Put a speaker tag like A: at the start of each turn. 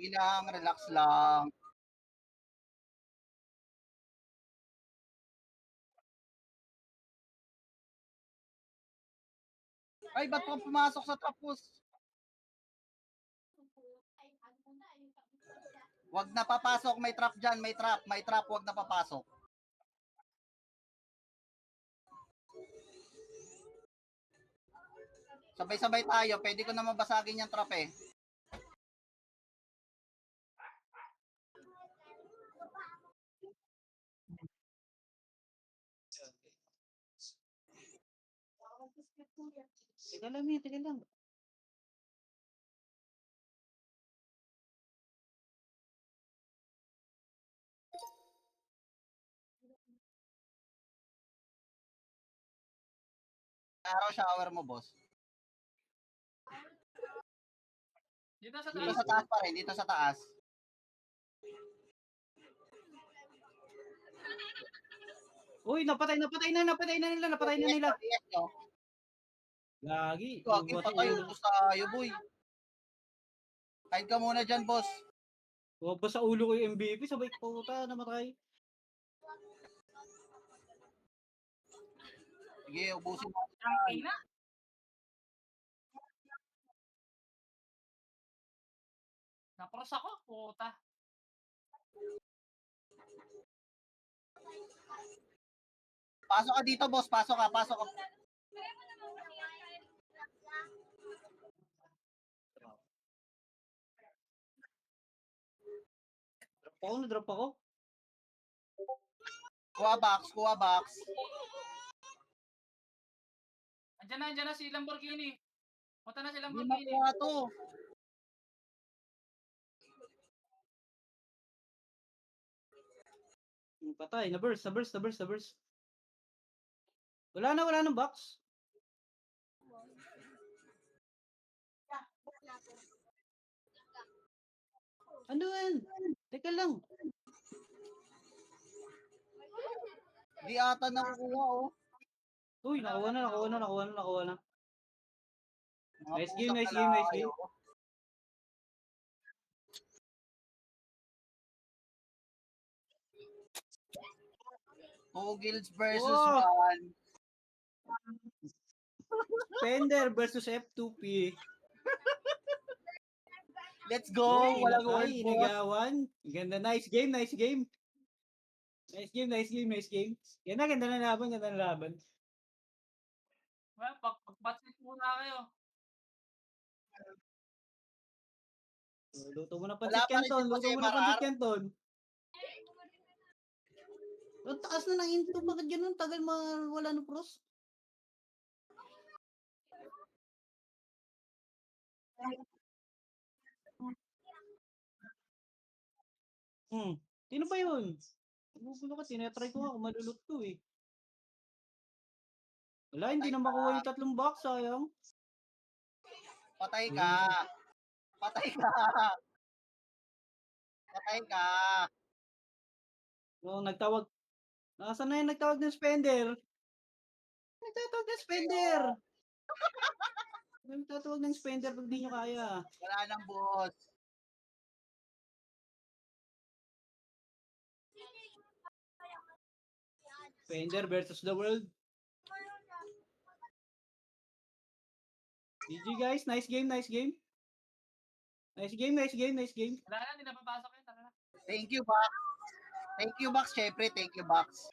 A: Sige lang, relax lang. Ay, ba't ka pumasok sa tapos? Wag na papasok, may trap dyan, may trap, wag na papasok. Sabay-sabay tayo, pwede ko na mabasagin yung trap eh.
B: Teka lang, teka lang.
A: Araw shower mo, boss.
C: Dito sa
A: Dito
C: taas.
A: sa taas pa rin, dito sa taas.
B: Uy, napatay na nila.
A: Yes, no?
B: Lagi.
A: Gagi pa tayo, ubos tayo, boy. Kahit ka muna dyan, boss.
B: Huwag pa sa ulo ko yung MVP, sabay puta, namatay.
A: Sige, ubusin mo.
C: Ang ina. Napros ako, puta.
A: Pasok ka dito, boss. Pasok ka.
B: Drop ako.
A: Kuha box.
C: Andiyan na si Lamborghini. Punta na si
A: Hindi
C: Lamborghini.
A: makuha to.
B: Patay, na-burst. Wala nang box. Ano yan? Teka lang.
A: Di ata nakukuha, oh.
B: Uy, nakuha na.
A: Mga
B: Nice
A: pusang
B: game.
A: kalayo. 2 guilds versus 1.
B: Spender versus F2P.
A: Let's go! Walang word, boss.
B: Inagawan. Ganda, nice game. Nice game. Ganda na laban.
C: Well, pag-batsit muna kayo.
B: Luto mo na
A: Wala
B: pansit
A: pa rin si
B: canton.
A: Jose
B: Ang taas na ng into. Bakit ganun? Tagal wala ng pros. Sino ba yun? Gugulo ka, tinetry ko nga kung malulot to eh. Wala, hindi na makuha yung 3 box, sayang.
A: Patay ka.
B: No, nagtawag. Nasaan na yung nagtawag ng spender? Nagtatawag ng spender! Nagtatawag ng spender pag di nyo kaya.
A: Wala nang boss.
B: Spender versus the world. GG guys, nice game.
C: Wala na, hindi na papasok yun. Tara na.
A: Thank you, Box. Syempre, thank you, Box.